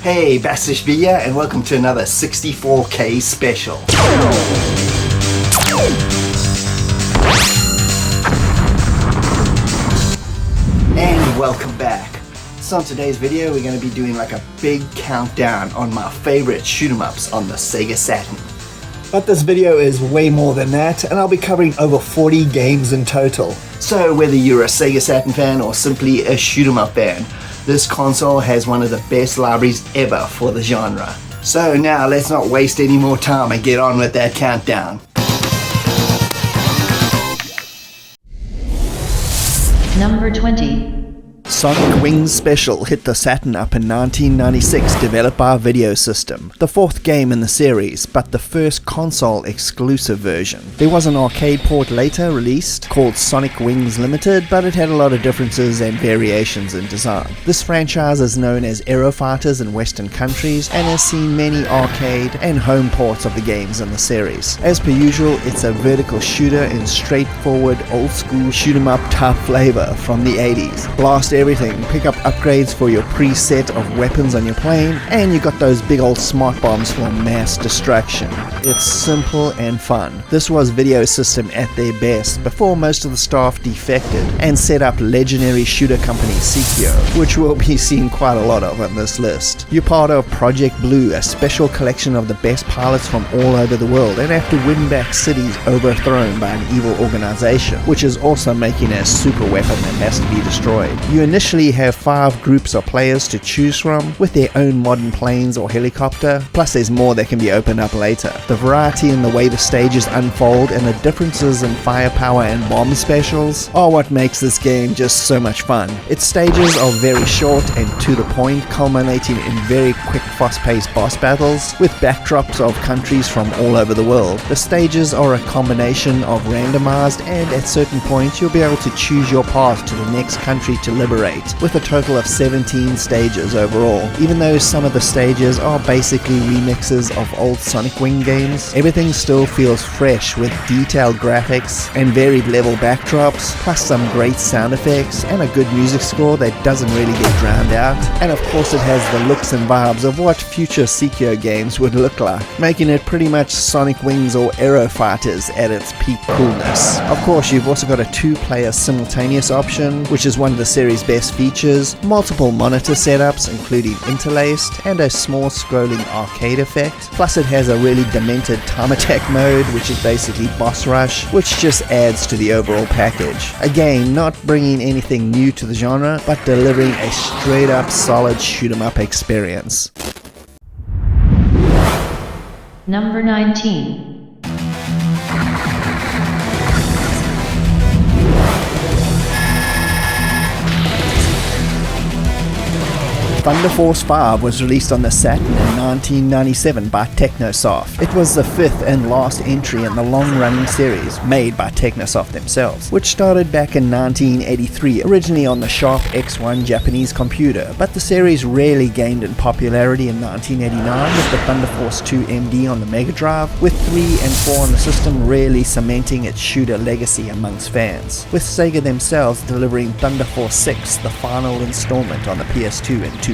Hey, Bastish here, and welcome to another 64K special. And welcome back. So on today's video, we're going to be doing like a big countdown on my favorite shoot 'em ups on the Sega Saturn. But this video is way more than that, and I'll be covering over 40 games in total. So whether you're a Sega Saturn fan or simply a shoot 'em up fan, this console has one of the best libraries ever for the genre. So now let's not waste any more time and get on with that countdown. Number 20. Sonic Wings Special hit the Saturn up in 1996, developed by Video System. The fourth game in the series, but the first console exclusive version. There was an arcade port later released called Sonic Wings Limited, but it had a lot of differences and variations in design. This franchise is known as Aero Fighters in Western countries and has seen many arcade and home ports of the games in the series. As per usual, it's a vertical shooter in straightforward old school shoot 'em up type flavor from the 80s. Blast everything, pick up upgrades for your preset of weapons on your plane, and you got those big old smart bombs for mass destruction. It's simple and fun. This was Video System at their best before most of the staff defected and set up legendary shooter company Sega, which we'll be seeing quite a lot of on this list. You're part of Project Blue, a special collection of the best pilots from all over the world, and have to win back cities overthrown by an evil organization, which is also making a super weapon that has to be destroyed. You initially have 5 groups of players to choose from with their own modern planes or helicopter, plus there's more that can be opened up later. The variety in the way the stages unfold and the differences in firepower and bomb specials are what makes this game just so much fun. Its stages are very short and to the point, culminating in very quick fast-paced boss battles with backdrops of countries from all over the world. The stages are a combination of randomized, and at certain points you'll be able to choose your path to the next country to liberate, with a total of 17 stages overall. Even though some of the stages are basically remixes of old Sonic Wing games, everything still feels fresh with detailed graphics and varied level backdrops, plus some great sound effects and a good music score that doesn't really get drowned out. And of course it has the looks and vibes of what future Sega games would look like, making it pretty much Sonic Wings or Aero Fighters at its peak coolness. Of course, you've also got a 2-player simultaneous option, which is one of the series' best features, multiple monitor setups including interlaced, and a small scrolling arcade effect. Plus it has a really demented time attack mode, which is basically boss rush, which just adds to the overall package. Again, not bringing anything new to the genre, but delivering a straight up solid shoot 'em up experience. Number 19. Thunder Force 5 was released on the Saturn in 1997 by Technosoft. It was the 5th and last entry in the long-running series made by Technosoft themselves, which started back in 1983, originally on the Sharp X1 Japanese computer, but the series really gained in popularity in 1989 with the Thunder Force 2 MD on the Mega Drive, with 3 and 4 on the system really cementing its shooter legacy amongst fans, with Sega themselves delivering Thunder Force 6, the final installment on the PS2 in 2008.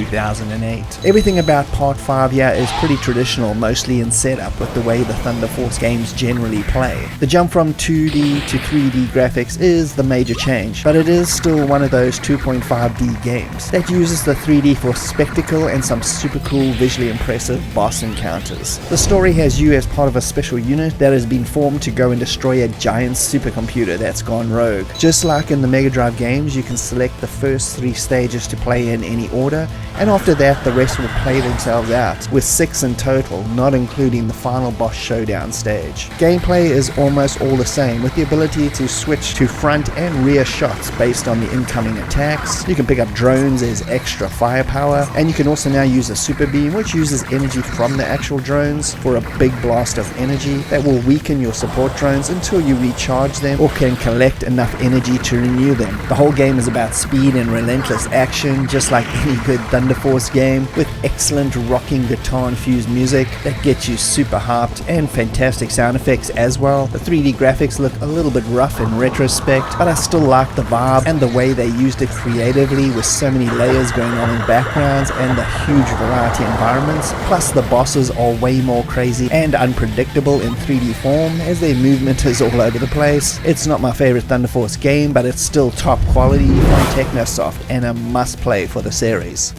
Everything about Part 5 here is pretty traditional, mostly in setup with the way the Thunder Force games generally play. The jump from 2D to 3D graphics is the major change, but it is still one of those 2.5D games that uses the 3D for spectacle and some super cool, visually impressive boss encounters. The story has you as part of a special unit that has been formed to go and destroy a giant supercomputer that's gone rogue. Just like in the Mega Drive games, you can select the first 3 stages to play in any order, and after that the rest will play themselves out, with 6 in total, not including the final boss showdown stage. Gameplay is almost all the same, with the ability to switch to front and rear shots based on the incoming attacks. You can pick up drones as extra firepower, and you can also now use a super beam, which uses energy from the actual drones for a big blast of energy that will weaken your support drones until you recharge them or can collect enough energy to renew them. The whole game is about speed and relentless action, just like any good Thunder Force game with excellent rocking guitar-infused music that gets you super hyped and fantastic sound effects as well. The 3D graphics look a little bit rough in retrospect, but I still like the vibe and the way they used it creatively with so many layers going on in backgrounds and the huge variety of environments. Plus the bosses are way more crazy and unpredictable in 3D form as their movement is all over the place. It's not my favorite Thunder Force game, but it's still top quality from Technosoft and a must play for the series.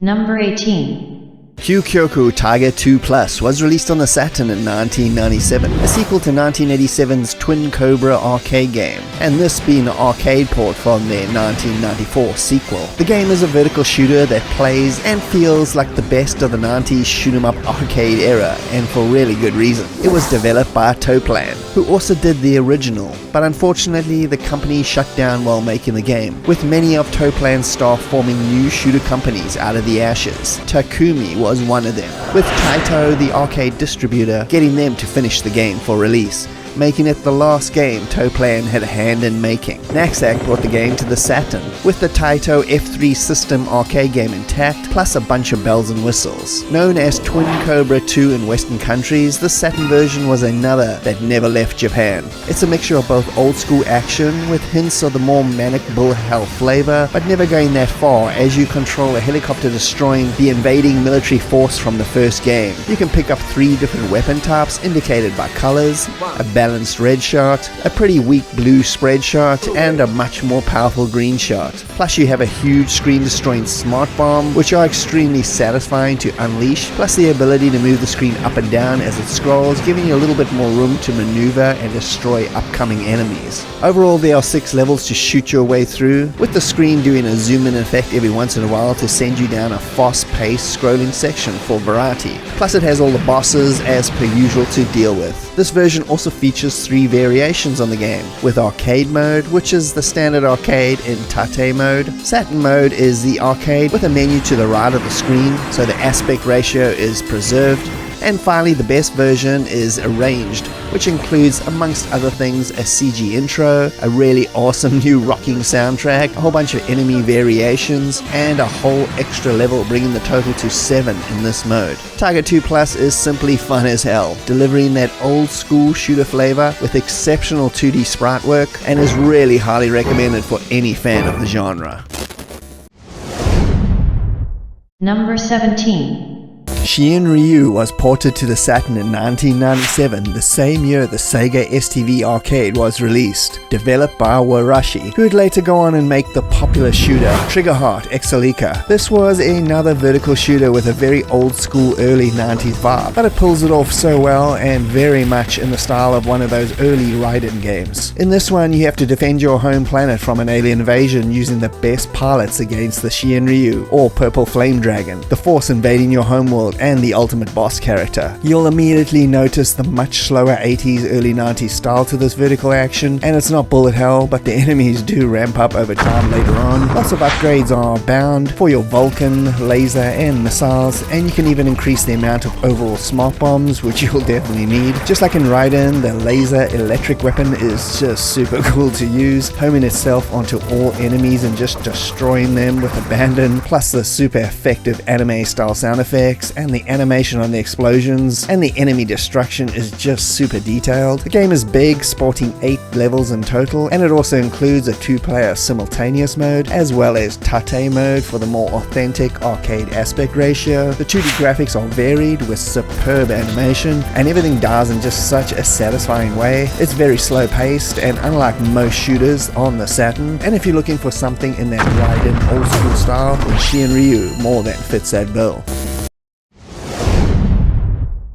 Number 18. Kyokyoku Tiger 2 Plus was released on the Saturn in 1997, a sequel to 1987's Twin Cobra arcade game, and this being an arcade port from their 1994 sequel. The game is a vertical shooter that plays and feels like the best of the 90s shoot-'em-up arcade era, and for really good reason. It was developed by Toplan, who also did the original, but unfortunately the company shut down while making the game, with many of Toplan's staff forming new shooter companies out of the ashes. Takumi was one of them, with Taito, the arcade distributor, getting them to finish the game for release, making it the last game Toplan had a hand in making. Naxac brought the game to the Saturn, with the Taito F3 system arcade game intact, plus a bunch of bells and whistles. Known as Twin Cobra 2 in Western countries, the Saturn version was another that never left Japan. It's a mixture of both old school action with hints of the more manic bull hell flavor, but never going that far as you control a helicopter destroying the invading military force from the first game. You can pick up 3 different weapon types indicated by colors, a balanced red shot, a pretty weak blue spread shot, and a much more powerful green shot. Plus you have a huge screen destroying smart bomb, which are extremely satisfying to unleash, plus the ability to move the screen up and down as it scrolls, giving you a little bit more room to maneuver and destroy upcoming enemies. Overall there are 6 levels to shoot your way through, with the screen doing a zoom in effect every once in a while to send you down a fast paced scrolling section for variety. Plus it has all the bosses as per usual to deal with. This version also features 3 variations on the game, with arcade mode, which is the standard arcade in Tate mode. Saturn mode is the arcade with a menu to the right of the screen, so the aspect ratio is preserved. And finally the best version is arranged, which includes amongst other things a CG intro, a really awesome new rocking soundtrack, a whole bunch of enemy variations, and a whole extra level, bringing the total to 7 in this mode. Tiger 2 Plus is simply fun as hell, delivering that old school shooter flavor with exceptional 2D sprite work, and is really highly recommended for any fan of the genre. Number 17. Shien Ryu was ported to the Saturn in 1997, the same year the Sega STV arcade was released, developed by Warashi, who would later go on and make the popular shooter Triggerheart Exilica. This was another vertical shooter with a very old school early 90s vibe, but it pulls it off so well and very much in the style of one of ththose early Raiden games. In this one you have to defend your home planet from an alien invasion using the best pilots against the Shien Ryu, or Purple Flame Dragon, the force invading your homeworld and the ultimate boss character. You'll immediately notice the much slower 80s early 90s style to this vertical action, and it's not bullet hell, but the enemies do ramp up over time later on. Lots of upgrades are bound for your Vulcan, laser and missiles, and you can even increase the amount of overall smart bombs, which you'll definitely need. Just like in Raiden, the laser electric weapon is just super cool to use, homing itself onto all enemies and just destroying them with abandon, plus the super effective anime style sound effects, and the animation on the explosions, and the enemy destruction is just super detailed. The game is big, sporting 8 levels in total, and it also includes a 2-player simultaneous mode, as well as Tate mode for the more authentic arcade aspect ratio. The 2D graphics are varied with superb animation, and everything dies in just such a satisfying way. It's very slow paced, and unlike most shooters on the Saturn, and if you're looking for something in that Raiden old school style, then Shien Ryu more than fits that bill.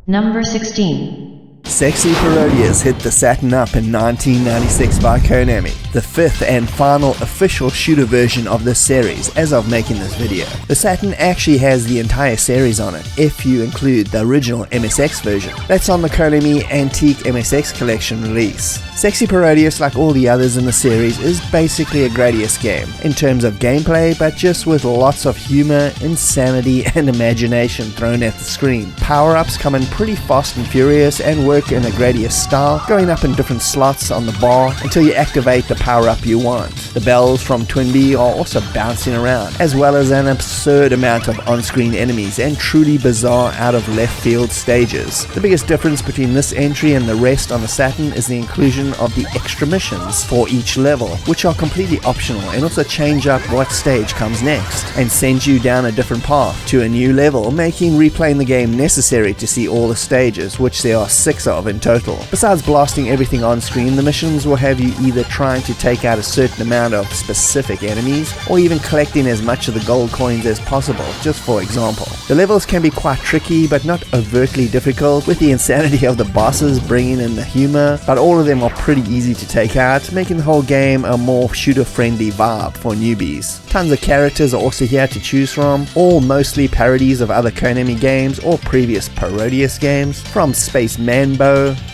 Number 16. Sexy Parodias hit the Saturn up in 1996 by Konami, the 5th and final official shooter version of this series as of making this video. The Saturn actually has the entire series on it, if you include the original MSX version. That's on the Konami Antique MSX Collection release. Sexy Parodias, like all the others in the series, is basically a Gradius game, in terms of gameplay, but just with lots of humor, insanity, and imagination thrown at the screen. Power-ups come in pretty fast and furious and work look in a Gradius style, going up in different slots on the bar until you activate the power-up you want. The bells from Twinbee are also bouncing around, as well as an absurd amount of on-screen enemies and truly bizarre out-of-left-field stages. The biggest difference between this entry and the rest on the Saturn is the inclusion of the extra missions for each level, which are completely optional and also change up what stage comes next, and send you down a different path to a new level, making replaying the game necessary to see all the stages, which there are 6 of in total. Besides blasting everything on screen, the missions will have you either trying to take out a certain amount of specific enemies, or even collecting as much of the gold coins as possible, just for example. The levels can be quite tricky, but not overtly difficult, with the insanity of the bosses bringing in the humor, but all of them are pretty easy to take out, making the whole game a more shooter-friendly vibe for newbies. Tons of characters are also here to choose from, all mostly parodies of other Konami games or previous Parodius games, from Space Manbo,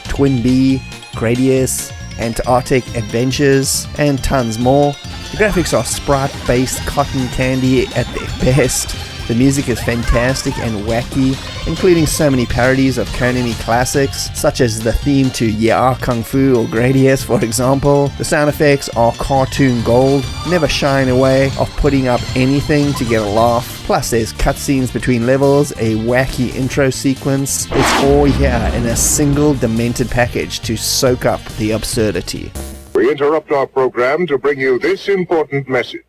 Twinbee, Gradius, Antarctic Adventures, and tons more. The graphics are sprite-based cotton candy at their best. The music is fantastic and wacky, including so many parodies of Konami classics, such as the theme to Yeah Kung Fu or Gradius, for example. The sound effects are cartoon gold, never shying away of putting up anything to get a laugh. Plus there's cutscenes between levels, a wacky intro sequence. It's all here in a single demented package to soak up the absurdity. We interrupt our program to bring you this important message.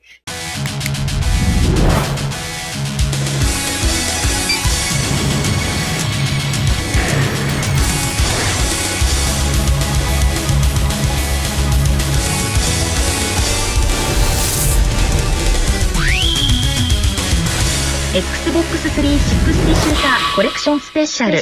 Xbox 360 シューターコレクションスペシャル。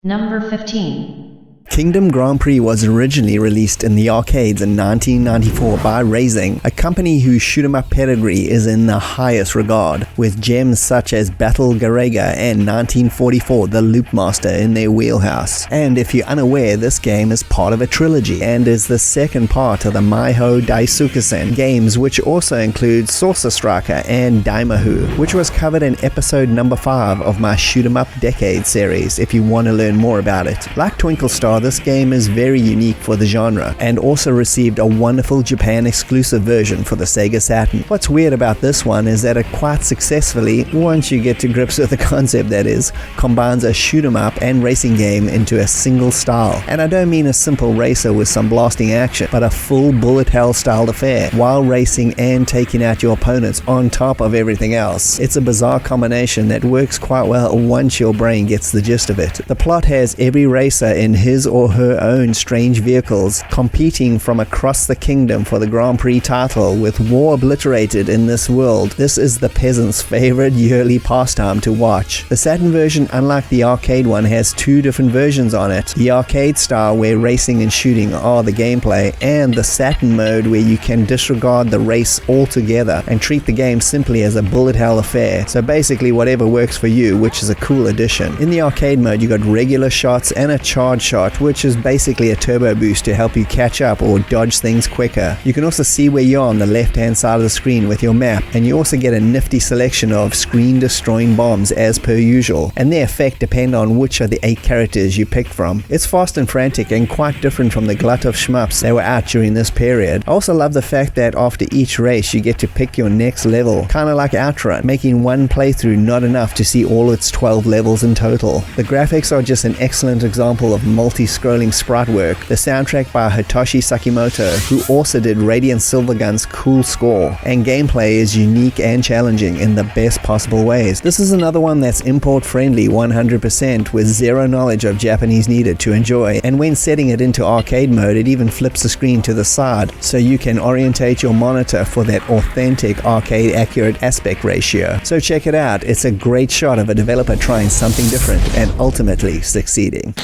Number 15. Kingdom Grand Prix was originally released in the arcades in 1994 by Raising, a company whose shoot-'em-up pedigree is in the highest regard, with gems such as Battle Garega and 1944 The Loopmaster in their wheelhouse. And if you're unaware, this game is part of a trilogy and is the second part of the Maiho Daisuke-sen games, which also include Saucer Striker and Daimahu, which was covered in episode number 5 of my Shoot-'em-up Decade series if you want to learn more about it. Like Twinkle Star, this game is very unique for the genre, and also received a wonderful Japan exclusive version for the Sega Saturn. What's weird about this one is that it quite successfully, once you get to grips with the concept that is, combines a shoot 'em up and racing game into a single style. And I don't mean a simple racer with some blasting action, but a full bullet hell styled affair, while racing and taking out your opponents on top of everything else. It's a bizarre combination that works quite well once your brain gets the gist of it. The plot has every racer in his or her own strange vehicles competing from across the kingdom for the Grand Prix title, with war obliterated in this world. This is the peasant's favorite yearly pastime to watch. The Saturn version, unlike the arcade one, has 2 different versions on it. The arcade style, where racing and shooting are the gameplay, and the Saturn mode, where you can disregard the race altogether and treat the game simply as a bullet hell affair. So basically whatever works for you, which is a cool addition. In the arcade mode, you got regular shots and a charge shot, which is basically a turbo boost to help you catch up or dodge things quicker. You can also see where you are on the left hand side of the screen with your map, and you also get a nifty selection of screen destroying bombs as per usual, and their effect depend on which of the 8 characters you picked from. It's fast and frantic and quite different from the glut of shmups that were out during this period. I also love the fact that after each race you get to pick your next level, kinda like Outrun, making one playthrough not enough to see all its 12 levels in total. The graphics are just an excellent example of multi-scrolling sprite work. The soundtrack by Hitoshi Sakimoto, who also did Radiant Silvergun's cool score, and gameplay is unique and challenging in the best possible ways. This is another one that's import friendly 100%, with zero knowledge of Japanese needed to enjoy, and when setting it into arcade mode it even flips the screen to the side so you can orientate your monitor for that authentic arcade accurate aspect ratio. So check it out, it's a great shot of a developer trying something different and ultimately succeeding.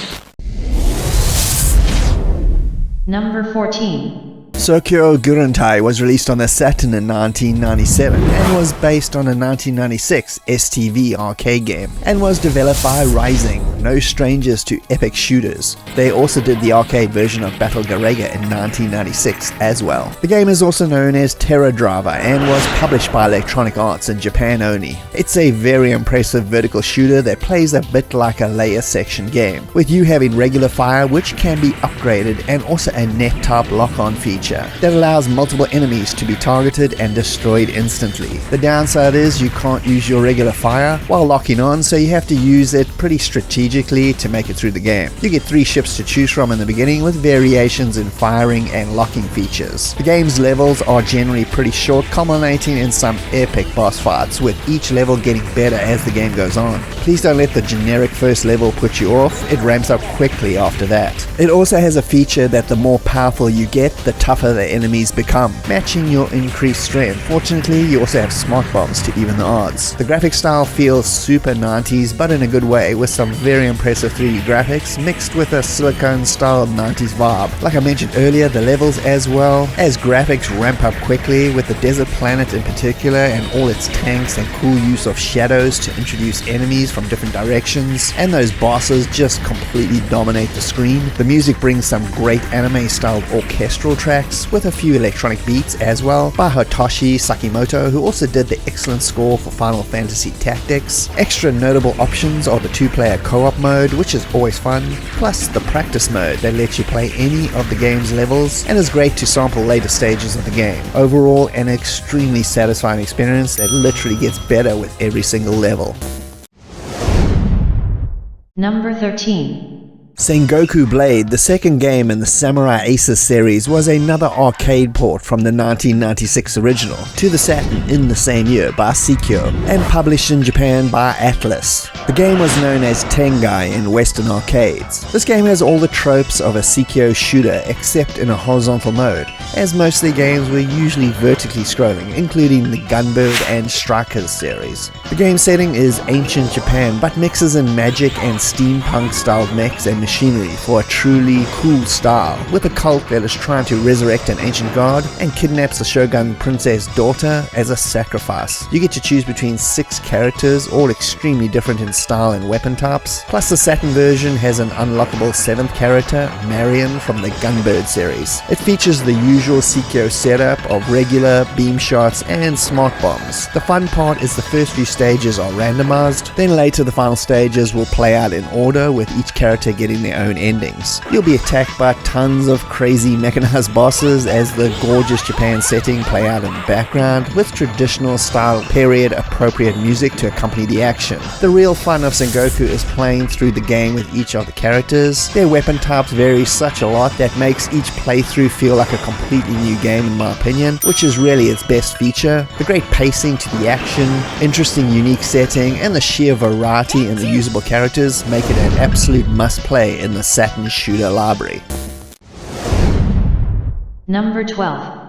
Number 14. Sokyo Gurentai was released on the Saturn in 1997 and was based on a 1996 STV arcade game, and was developed by Rising. no strangers to epic shooters. They also did the arcade version of Battle Garega in 1996 as well. The game is also known as Terror Driver and was published by Electronic Arts in Japan only. It's a very impressive vertical shooter that plays a bit like a layer section game, with you having regular fire which can be upgraded, and also a net type lock-on feature that allows multiple enemies to be targeted and destroyed instantly. The downside is you can't use your regular fire while locking on, so you have to use it pretty strategically to make it through the game. You get 3 ships to choose from in the beginning, with variations in firing and locking features. The game's levels are generally pretty short, culminating in some epic boss fights, with each level getting better as the game goes on. Please don't let the generic first level put you off, it ramps up quickly after that. It also has a feature that the more powerful you get, the tougher the enemies become, matching your increased strength. Fortunately, you also have smart bombs to even the odds. The graphic style feels super 90s, but in a good way, with some very impressive 3D graphics mixed with a silicone-styled 90s vibe. Like I mentioned earlier, the levels as well as graphics ramp up quickly, with the desert planet in particular and all its tanks and cool use of shadows to introduce enemies from different directions, and those bosses just completely dominate the screen. The music brings some great anime-styled orchestral tracks with a few electronic beats as well by Hitoshi Sakimoto, who also did the excellent score for Final Fantasy Tactics. Extra notable options are the 2-player co-op mode, which is always fun, plus the practice mode that lets you play any of the game's levels and is great to sample later stages of the game. Overall, an extremely satisfying experience that literally gets better with every single level. Number 13. Sengoku Blade, the second game in the Samurai Aces series, was another arcade port from the 1996 original to the Saturn in the same year by Seikyo and published in Japan by Atlus. The game was known as Tengai in Western arcades. This game has all the tropes of a Seikyo shooter except in a horizontal mode, as most of the games were usually vertically scrolling, including the Gunbird and Strikers series. The game setting is ancient Japan, but mixes in magic and steampunk styled mechs and machinery for a truly cool style, with a cult that is trying to resurrect an ancient god and kidnaps the shogun princess daughter as a sacrifice. You get to choose between 6 characters, all extremely different in style and weapon types, plus the Saturn version has an unlockable 7th character, Marion, from the Gunbird series. It features the usual Seikyo setup of regular, beam shots and smart bombs. The fun part is the first few stages are randomized, then later the final stages will play out in order, with each character getting their own endings. You'll be attacked by tons of crazy mechanized bosses as the gorgeous Japan setting play out in the background, with traditional style period appropriate music to accompany the action. The real fun of Sengoku is playing through the game with each of the characters. Their weapon types vary such a lot that makes each playthrough feel like a completely new game in my opinion, which is really its best feature. The great pacing to the action, interesting unique setting, and the sheer variety in the usable characters make it an absolute must-play in the Saturn shooter library. Number 12.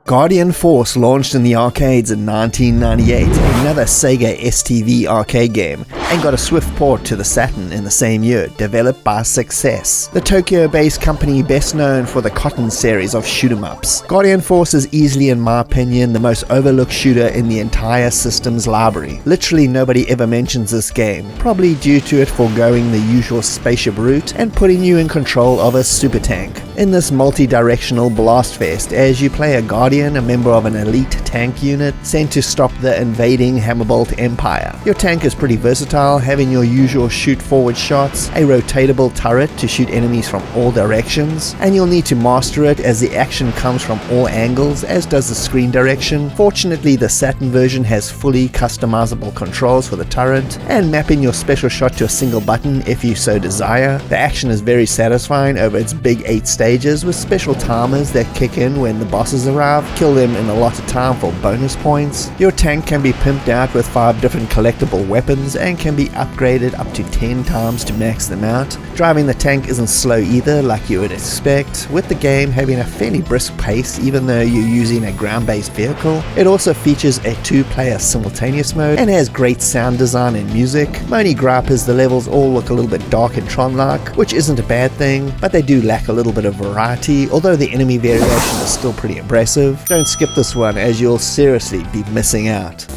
Guardian Force launched in the arcades in 1998, another Sega STV arcade game, and got a swift port to the Saturn in the same year, developed by Success, the Tokyo-based company best known for the Cotton series of shoot-em-ups. Guardian Force is easily, in my opinion, the most overlooked shooter in the entire system's library. Literally nobody ever mentions this game, probably due to it foregoing the usual spaceship route and putting you in control of a super tank. In this multi-directional blast fest, as you play a Guardian, a member of an elite tank unit sent to stop the invading Hammerbolt Empire. Your tank is pretty versatile, having your usual shoot forward shots, a rotatable turret to shoot enemies from all directions, and you'll need to master it as the action comes from all angles, as does the screen direction. Fortunately, the Saturn version has fully customizable controls for the turret, and mapping your special shot to a single button if you so desire. The action is very satisfying over its big 8 stages, with special timers that kick in when the bosses arrive, kill them in a lot of time for bonus points. Your tank can be pimped out with 5 different collectible weapons and can be upgraded up to 10 times to max them out. Driving the tank isn't slow either, like you would expect, with the game having a fairly brisk pace even though you're using a ground-based vehicle. It also features a 2-player simultaneous mode and has great sound design and music. My only gripe is the levels all look a little bit dark and Tron-like, which isn't a bad thing, but they do lack a little bit of variety, although the enemy variation is still pretty impressive. Don't skip this one, as you'll seriously be missing out.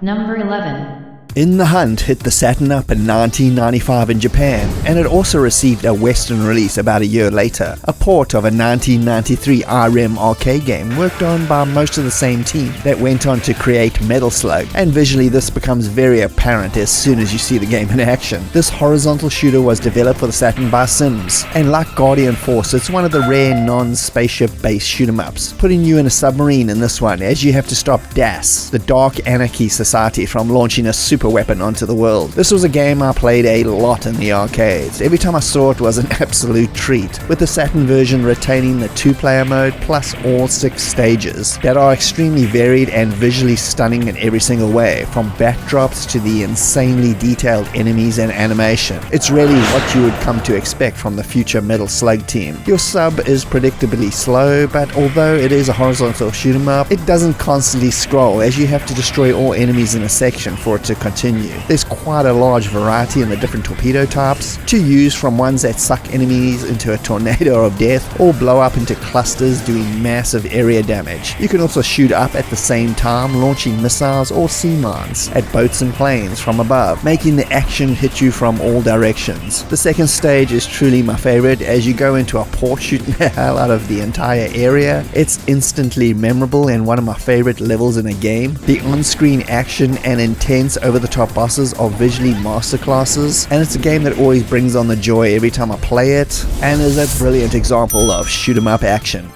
Number 11. In the Hunt hit the Saturn up in 1995 in Japan, and it also received a Western release about a year later, a port of a 1993 RM arcade game worked on by most of the same team that went on to create Metal Slug, and visually this becomes very apparent as soon as you see the game in action. This horizontal shooter was developed for the Saturn by Sims, and like Guardian Force, it's one of the rare non-spaceship based shoot 'em ups, putting you in a submarine in this one as you have to stop DAS, the Dark Anarchy Society, from launching a super weapon onto the world. This was a game I played a lot in the arcades. Every time I saw it was an absolute treat, with the Saturn version retaining the 2-player mode plus all 6 stages that are extremely varied and visually stunning in every single way, from backdrops to the insanely detailed enemies and animation. It's really what you would come to expect from the future Metal Slug team. Your sub is predictably slow, but although it is a horizontal shoot 'em up, it doesn't constantly scroll as you have to destroy all enemies in a section for it to continue. There's quite a large variety in the different torpedo types to use, from ones that suck enemies into a tornado of death or blow up into clusters doing massive area damage. You can also shoot up at the same time, launching missiles or sea mines at boats and planes from above, making the action hit you from all directions. The second stage is truly my favorite as you go into a port shooting the hell out of the entire area. It's instantly memorable and one of my favorite levels in a game. The on-screen action and intense over-the-top bosses are visually masterclasses, and it's a game that always brings on the joy every time I play it, and is a brilliant example of shoot 'em up action.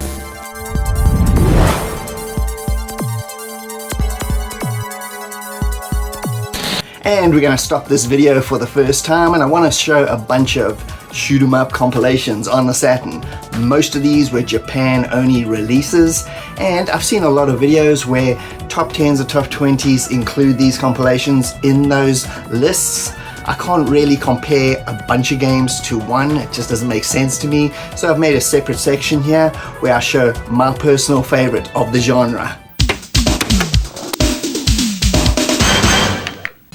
And we're going to stop this video for the first time, and I want to show a bunch of shoot 'em up compilations on the Saturn. Most of these were Japan only releases, and I've seen a lot of videos where top 10s or top 20s include these compilations in those lists. I can't really compare a bunch of games to one, it just doesn't make sense to me, so I've made a separate section here where I show my personal favorite of the genre.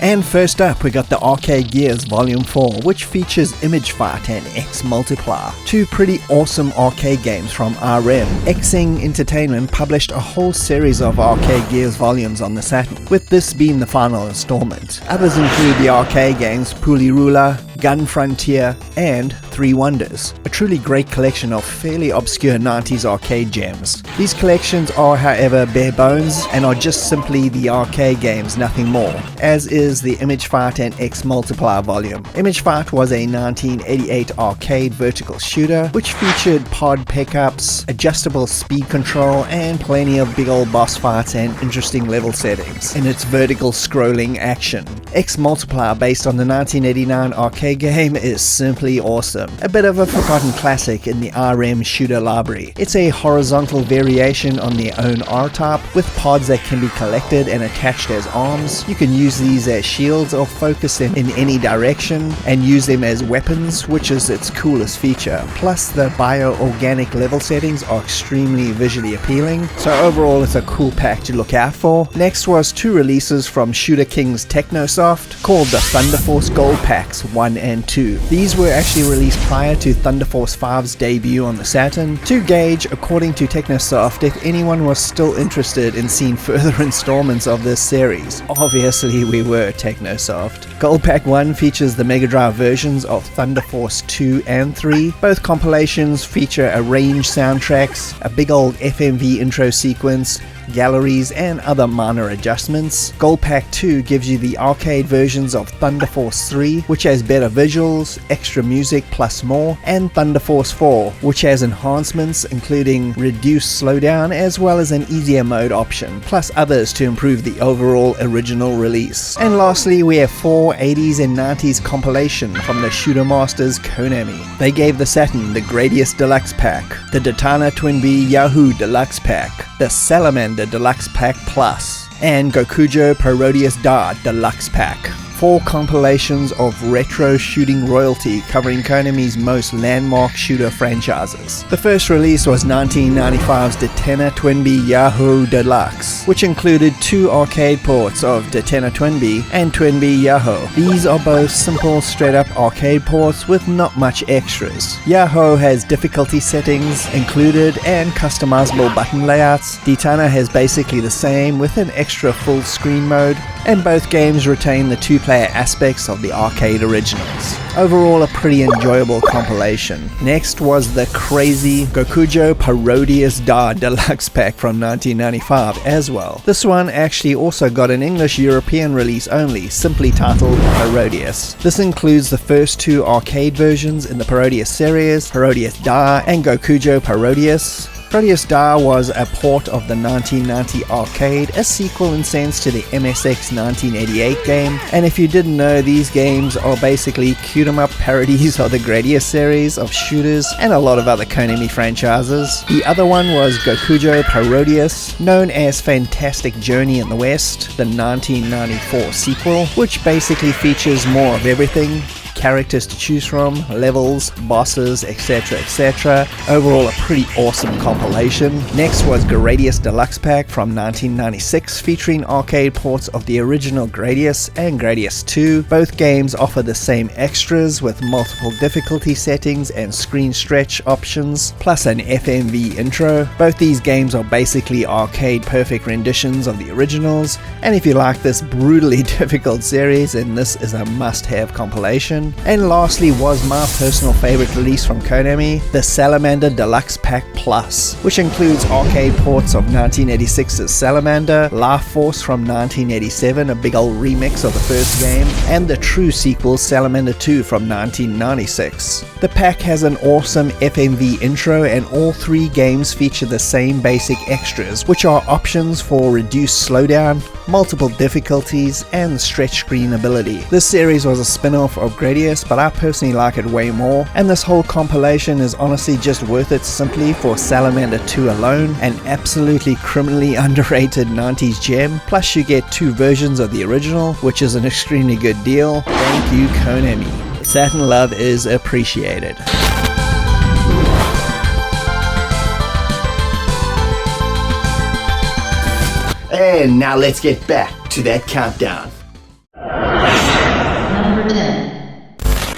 And first up, we got the Arcade Gears Volume 4, which features Image Fight and X Multiply, 2 pretty awesome arcade games from RM. Xing Entertainment published a whole series of Arcade Gears volumes on the Saturn, with this being the final installment. Others include the arcade games Puli Rula, Gun Frontier, and 3 Wonders, a truly great collection of fairly obscure 90s arcade gems. These collections are, however, bare bones and are just simply the arcade games, nothing more, as is the Image Fight and X Multiply volume. Image Fight was a 1988 arcade vertical shooter which featured pod pickups, adjustable speed control, and plenty of big old boss fights and interesting level settings in its vertical scrolling action. X Multiply, based on the 1989 arcade game, is simply awesome. A bit of a forgotten classic in the RM shooter library. It's a horizontal variation on their own R-type with pods that can be collected and attached as arms. You can use these as shields or focus them in any direction and use them as weapons, which is its coolest feature. Plus the bio-organic level settings are extremely visually appealing, so overall it's a cool pack to look out for. Next was 2 releases from Shooter King's Technosoft called the Thunder Force Gold Packs 1 and 2. These were actually released prior to Thunder Force 5's debut on the Saturn, to gauge, according to Technosoft, if anyone was still interested in seeing further installments of this series. Obviously we were, Technosoft. Gold Pack 1 features the Mega Drive versions of Thunder Force 2 and 3. Both compilations feature arranged soundtracks, a big old FMV intro sequence, galleries, and other minor adjustments. Gold Pack 2 gives you the arcade versions of Thunder Force 3, which has better visuals, extra music plus more, and Thunder Force 4, which has enhancements including reduced slowdown as well as an easier mode option, plus others to improve the overall original release. And lastly, we have 4 80s and 90s compilation from the Shooter Masters Konami. They gave the Saturn the Gradius Deluxe Pack, the Datana Twin B Yahoo Deluxe Pack, the Salamander Deluxe Pack Plus, and Gokujo Parodius Da Deluxe Pack. 4 compilations of retro shooting royalty covering Konami's most landmark shooter franchises. The first release was 1995's Detena Twinbee Yahoo Deluxe, which included 2 arcade ports of Detena Twinbee and Twinbee Yahoo. These are both simple, straight-up arcade ports with not much extras. Yahoo has difficulty settings included and customizable button layouts. Detena has basically the same with an extra full screen mode, and both games retain the 2-player aspects of the arcade originals. Overall, a pretty enjoyable compilation. Next was the crazy Gokujo Parodius Da Deluxe Pack from 1995 as well. This one actually also got an English European release only, simply titled Parodius. This includes the first 2 arcade versions in the Parodius series, Parodius Da and Gokujo Parodius. Parodius Da was a port of the 1990 arcade, a sequel in sense to the MSX 1988 game, and if you didn't know, these games are basically cute-em-up parodies of the Gradius series of shooters and a lot of other Konami franchises. The other one was Gokujo Parodius, known as Fantastic Journey in the West, the 1994 sequel, which basically features more of everything. Characters to choose from, levels, bosses, etc, etc. Overall a pretty awesome compilation. Next was Gradius Deluxe Pack from 1996 featuring arcade ports of the original Gradius and Gradius 2. Both games offer the same extras with multiple difficulty settings and screen stretch options, plus an FMV intro. Both these games are basically arcade perfect renditions of the originals, and if you like this brutally difficult series, then this is a must-have compilation. And lastly was my personal favorite release from Konami, the Salamander Deluxe Pack Plus, which includes arcade ports of 1986's Salamander, Life Force from 1987, a big old remix of the first game, and the true sequel Salamander 2 from 1996. The pack has an awesome FMV intro, and all 3 games feature the same basic extras, which are options for reduced slowdown, multiple difficulties, and stretch screen ability. This series was a spin-off of Gradius, but I personally like it way more, and this whole compilation is honestly just worth it simply for Salamander 2 alone, an absolutely criminally underrated 90s gem, plus you get 2 versions of the original, which is an extremely good deal. Thank you, Konami. Saturn love is appreciated. And now let's get back to that countdown. Number 10.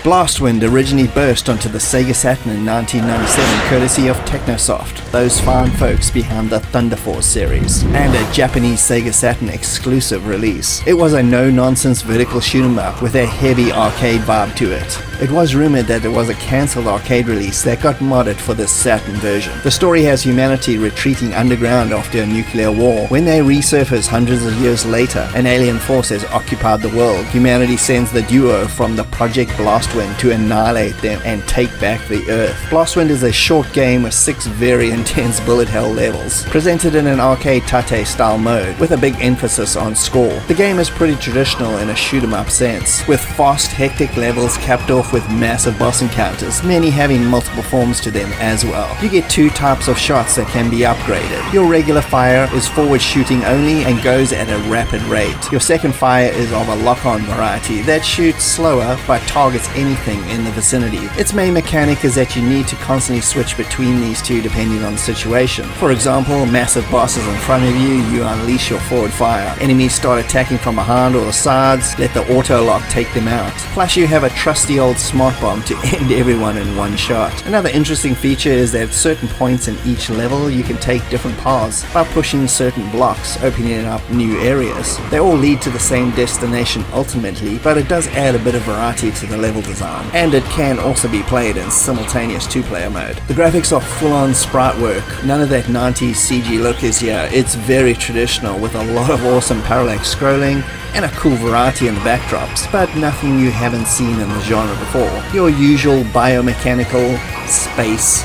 Blastwind originally burst onto the Sega Saturn in 1997 courtesy of Technosoft, those fine folks behind the Thunder Force series, and a Japanese Sega Saturn exclusive release. It was a no-nonsense vertical shoot-'em-up with a heavy arcade vibe to it. It was rumored that there was a cancelled arcade release that got modded for this Saturn version. The story has humanity retreating underground after a nuclear war. When they resurface hundreds of years later, an alien force has occupied the world. Humanity sends the duo from the Project Blastwind to annihilate them and take back the Earth. Blastwind is a short game with 6 very intense bullet hell levels, presented in an arcade tate style mode, with a big emphasis on score. The game is pretty traditional in a shoot-'em-up sense, with fast, hectic levels capped off with massive boss encounters, many having multiple forms to them as well. You get 2 types of shots that can be upgraded. Your regular fire is forward shooting only and goes at a rapid rate. Your second fire is of a lock-on variety that shoots slower but targets anything in the vicinity. Its main mechanic is that you need to constantly switch between these 2 depending on the situation. For example, massive bosses in front of you, you unleash your forward fire. Enemies start attacking from behind or the sides, let the auto lock take them out. Plus you have a trusty old smart bomb to end everyone in one shot. Another interesting feature is that at certain points in each level you can take different paths by pushing certain blocks, opening up new areas. They all lead to the same destination ultimately, but it does add a bit of variety to the level design, and it can also be played in simultaneous 2-player mode. The graphics are full-on sprite work, none of that 90s CG look is here. It's very traditional with a lot of awesome parallax scrolling and a cool variety in the backdrops, but nothing you haven't seen in the genre before. Your usual biomechanical, space,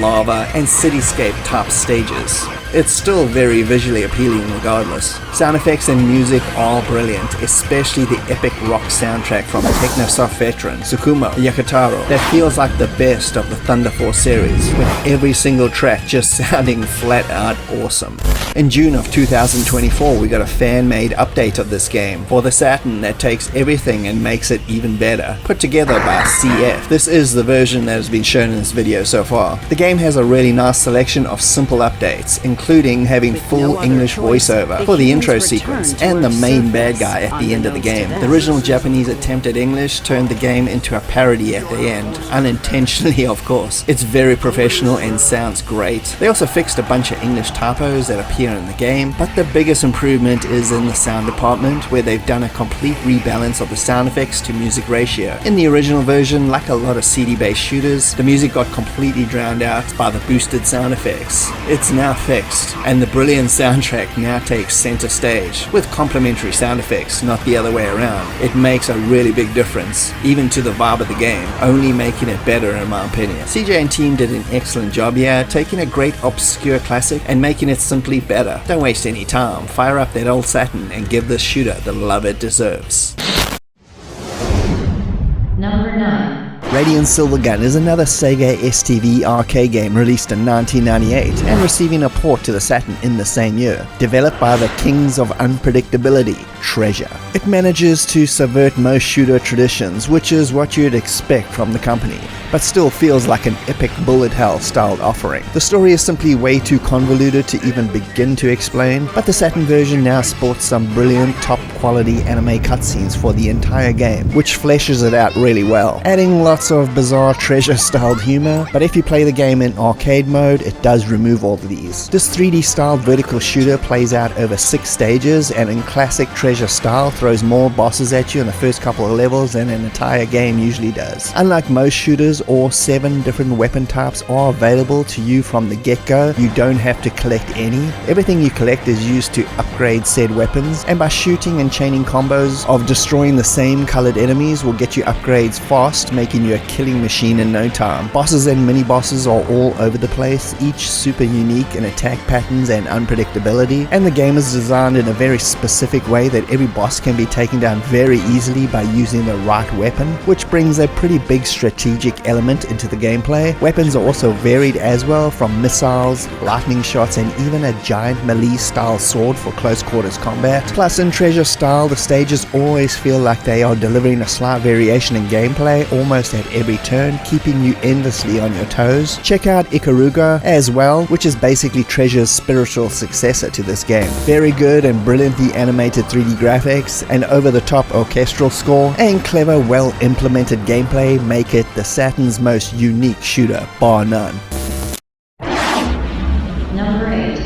lava, and cityscape type stages. it's still very visually appealing regardless. Sound effects and music are brilliant, especially the epic rock soundtrack from Technosoft veteran Tsukuma Yakutaro that feels like the best of the Thunder Force series, with every single track just sounding flat out awesome. In June of 2024 we got a fan-made update of this game for the Saturn that takes everything and makes it even better, put together by CF. This is the version that has been shown in this video so far. The game has a really nice selection of simple updates, including having full English voiceover for the intro sequence and the main bad guy at the end of the game. The original Japanese attempt at English turned the game into a parody at the end, unintentionally of course. It's very professional and sounds great. They also fixed a bunch of English typos that appear in the game, but the biggest improvement is in the sound department, where they've done a complete rebalance of the sound effects to music ratio. In the original version, like a lot of CD-based shooters, the music got completely drowned out by the boosted sound effects. It's now fixed, and the brilliant soundtrack now takes center stage, with complementary sound effects, not the other way around. It makes a really big difference, even to the vibe of the game, only making it better in my opinion. CJ and team did an excellent job here, taking a great obscure classic and making it simply better. Don't waste any time, fire up that old Saturn and give this shooter the love it deserves. Number 9. Radiant Silvergun is another Sega STV arcade game released in 1998 and receiving a port to the Saturn in the same year. Developed by the Kings of Unpredictability, Treasure. It manages to subvert most shooter traditions, which is what you'd expect from the company, but still feels like an epic bullet hell styled offering. The story is simply way too convoluted to even begin to explain, but the Saturn version now sports some brilliant top quality anime cutscenes for the entire game, which fleshes it out really well, adding lots of bizarre Treasure styled humor. But if you play the game in arcade mode, it does remove all of these. This 3D styled vertical shooter plays out over 6 stages, and in classic Treasure style throws more bosses at you in the first couple of levels than an entire game usually does. Unlike most shooters, all 7 different weapon types are available to you from the get-go. You don't have to collect any. Everything you collect is used to upgrade said weapons, and by shooting and chaining combos of destroying the same colored enemies will get you upgrades fast, making you a killing machine in no time. Bosses and mini-bosses are all over the place, each super unique in attack patterns and unpredictability, and the game is designed in a very specific way that every boss can be taken down very easily by using the right weapon, which brings a pretty big strategic element into the gameplay. Weapons are also varied as well, from missiles, lightning shots, and even a giant melee style sword for close quarters combat. Plus in Treasure style, the stages always feel like they are delivering a slight variation in gameplay almost at every turn, keeping you endlessly on your toes. Check out Ikaruga as well, which is basically Treasure's spiritual successor to this game. Very good and brilliantly animated 3D graphics, and over-the-top orchestral score, and clever, well-implemented gameplay make it the Saturn's most unique shooter, bar none. Number 8.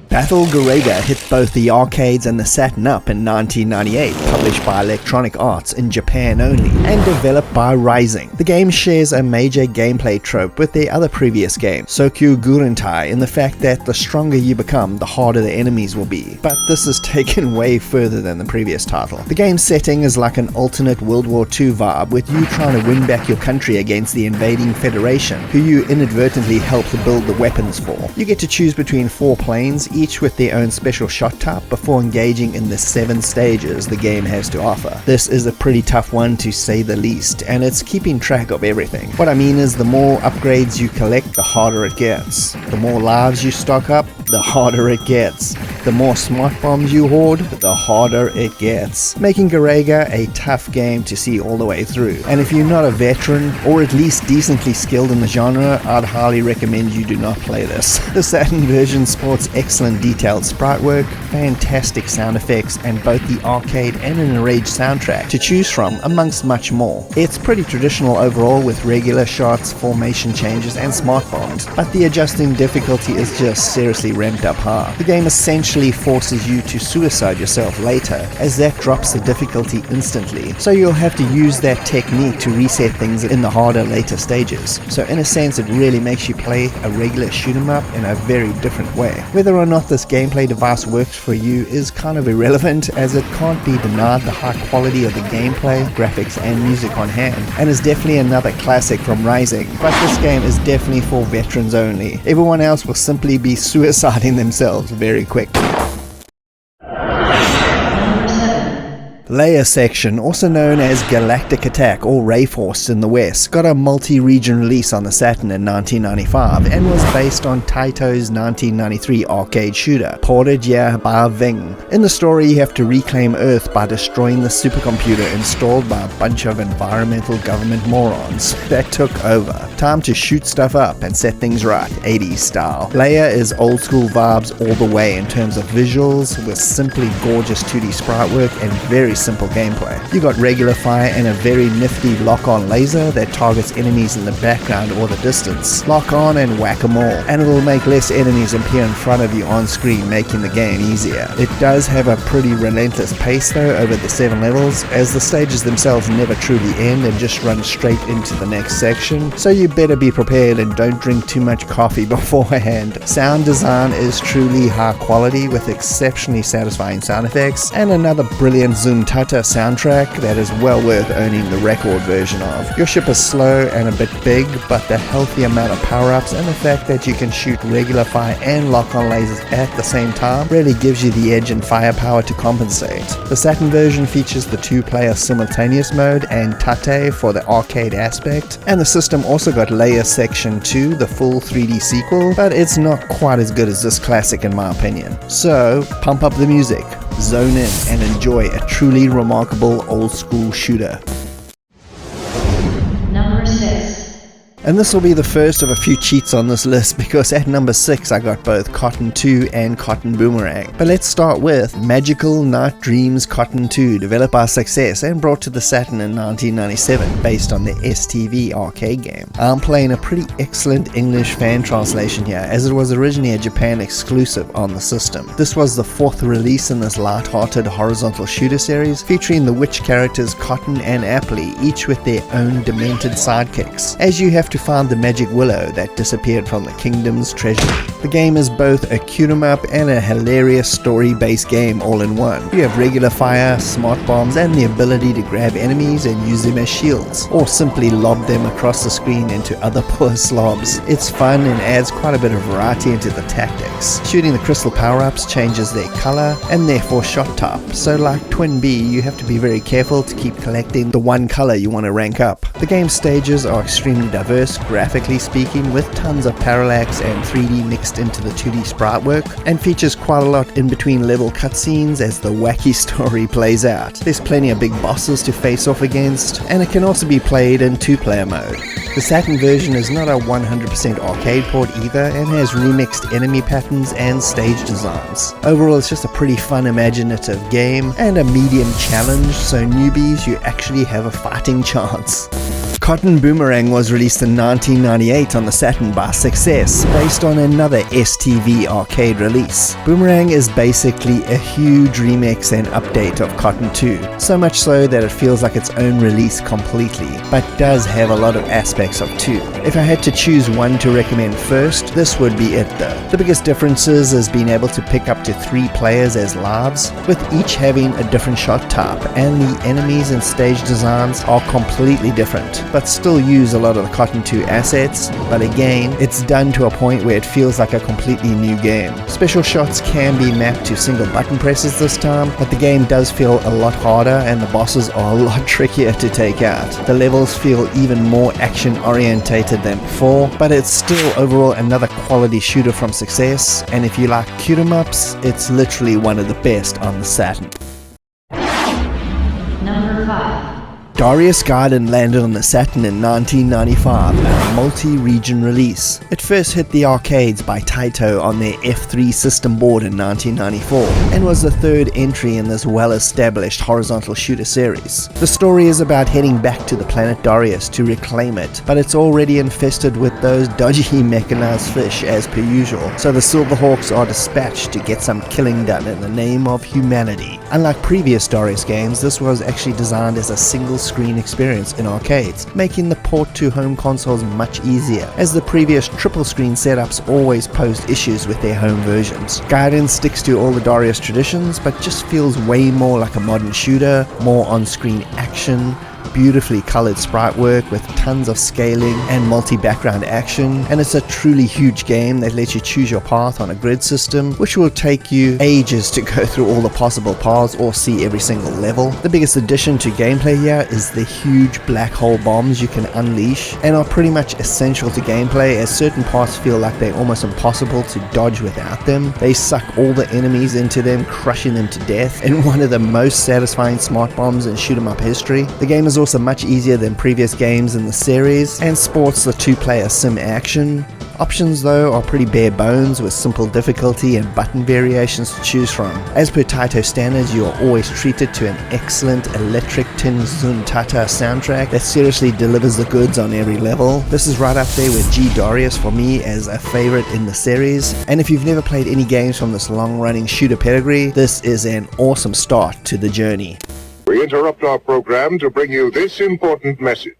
Battle Garega hit both the arcades and the Saturn up in 1998, published by Electronic Arts in Japan only, and developed by Rising. The game shares a major gameplay trope with their other previous game, Sokyu Gurentai, in the fact that the stronger you become, the harder the enemies will be, but this is taken way further than the previous title. The game's setting is like an alternate World War II vibe, with you trying to win back your country against the invading Federation, who you inadvertently help to build the weapons for. You get to choose between 4 planes, each with their own special shot type, before engaging in the 7 stages the game has to offer. This is a pretty tough one to say the least, and it's keeping track of everything. What I mean is, the more upgrades you collect, the harder it gets. The more lives you stock up, the harder it gets. The more smart bombs you hoard, the harder it gets, making Garega a tough game to see all the way through. And if you're not a veteran, or at least decently skilled in the genre, I'd highly recommend you do not play this. The Saturn version sports excellent detailed sprite work, fantastic sound effects, and both the arcade and an Enraged soundtrack to choose from, amongst much more. It's pretty traditional overall, with regular shots, formation changes, and smart bombs, but the adjusting difficulty is just seriously ramped up high. The game essentially actually forces you to suicide yourself later, as that drops the difficulty instantly, so you'll have to use that technique to reset things in the harder later stages. So in a sense it really makes you play a regular shoot 'em up in a very different way. Whether or not this gameplay device works for you is kind of irrelevant, as it can't be denied the high quality of the gameplay, graphics and music on hand, and is definitely another classic from Rising. But this game is definitely for veterans only. Everyone else will simply be suiciding themselves very quick. Layer Section, also known as Galactic Attack or Rayforce in the West, got a multi-region release on the Saturn in 1995 and was based on Taito's 1993 arcade shooter, ported by Ving. In the story, you have to reclaim Earth by destroying the supercomputer installed by a bunch of environmental government morons that took over. Time to shoot stuff up and set things right, 80s style. Layer is old school vibes all the way in terms of visuals, with simply gorgeous 2D sprite work and very simple gameplay. You got regular fire and a very nifty lock-on laser that targets enemies in the background or the distance. Lock on and whack 'em all, and it'll make less enemies appear in front of you on screen, making the game easier. It does have a pretty relentless pace though over the 7 levels, as the stages themselves never truly end and just run straight into the next section, so you better be prepared and don't drink too much coffee beforehand. Sound design is truly high quality with exceptionally satisfying sound effects and another brilliant Zoom Tata soundtrack that is well worth owning the record version of. Your ship is slow and a bit big, but the healthy amount of power-ups and the fact that you can shoot regular fire and lock-on lasers at the same time really gives you the edge and firepower to compensate. The Saturn version features the 2-player simultaneous mode and Tate for the arcade aspect, and the system also got Layer Section 2, the full 3D sequel, but it's not quite as good as this classic in my opinion. So, pump up the music, zone in, and enjoy a truly remarkable old school shooter. Number 6. And this will be the first of a few cheats on this list, because at number 6 I got both Cotton 2 and Cotton Boomerang. But let's start with Magical Night Dreams Cotton 2, developed by Success and brought to the Saturn in 1997, based on the STV arcade game. I'm playing a pretty excellent English fan translation here, as it was originally a Japan exclusive on the system. This was the 4th release in this light-hearted horizontal shooter series, featuring the witch characters Cotton and Appley, each with their own demented sidekicks, as you have to find the magic willow that disappeared from the kingdom's treasury. The game is both a cute-em-up and a hilarious story-based game all in one. You have regular fire, smart bombs, and the ability to grab enemies and use them as shields, or simply lob them across the screen into other poor slobs. It's fun and adds quite a bit of variety into the tactics. Shooting the crystal power-ups changes their color and therefore shot type, so like Twin B, you have to be very careful to keep collecting the one color you want to rank up. The game's stages are extremely diverse, graphically speaking, with tons of parallax and 3D mixed into the 2D sprite work, and features quite a lot in between level cutscenes as the wacky story plays out. There's plenty of big bosses to face off against, and it can also be played in 2-player mode. The Saturn version is not a 100% arcade port either, and has remixed enemy patterns and stage designs. Overall, it's just a pretty fun, imaginative game, and a medium challenge, so newbies, you actually have a fighting chance. Cotton Boomerang was released in 1998 on the Saturn by Success, based on another STV arcade release. Boomerang is basically a huge remix and update of Cotton 2, so much so that it feels like its own release completely, but does have a lot of aspects of 2. If I had to choose one to recommend first, this would be it though. The biggest differences is being able to pick up to 3 players as lives, with each having a different shot type, and the enemies and stage designs are completely different, but still use a lot of the Cotton 2 assets, but again, it's done to a point where it feels like a completely new game. Special shots can be mapped to single button presses this time, but the game does feel a lot harder and the bosses are a lot trickier to take out. The levels feel even more action orientated than before, but it's still overall another quality shooter from Success, and if you like cute-em-ups, it's literally one of the best on the Saturn. Number 5. Darius Garden landed on the Saturn in 1995, a multi-region release. It first hit the arcades by Taito on their F3 system board in 1994, and was the third entry in this well-established horizontal shooter series. The story is about heading back to the planet Darius to reclaim it, but it's already infested with those dodgy mechanized fish as per usual, so the Silverhawks are dispatched to get some killing done in the name of humanity. Unlike previous Darius games, this was actually designed as a single-screen experience in arcades, making the port to home consoles much easier, as the previous triple-screen setups always posed issues with their home versions. Gaiden sticks to all the Darius traditions, but just feels way more like a modern shooter, more on-screen action, beautifully colored sprite work with tons of scaling and multi-background action, and it's a truly huge game that lets you choose your path on a grid system, which will take you ages to go through all the possible paths or see every single level. The biggest addition to gameplay here is the huge black hole bombs you can unleash, and are pretty much essential to gameplay, as certain parts feel like they're almost impossible to dodge without them. They suck all the enemies into them, crushing them to death in one of the most satisfying smart bombs in shoot 'em up history. The game is also much easier than previous games in the series, and sports the two-player sim action. Options though are pretty bare bones, with simple difficulty and button variations to choose from. As per Taito standards, you are always treated to an excellent Electric Tin Zuntata soundtrack that seriously delivers the goods on every level. This is right up there with G Darius for me as a favorite in the series, and if you've never played any games from this long-running shooter pedigree, this is an awesome start to the journey. We interrupt our program to bring you this important message.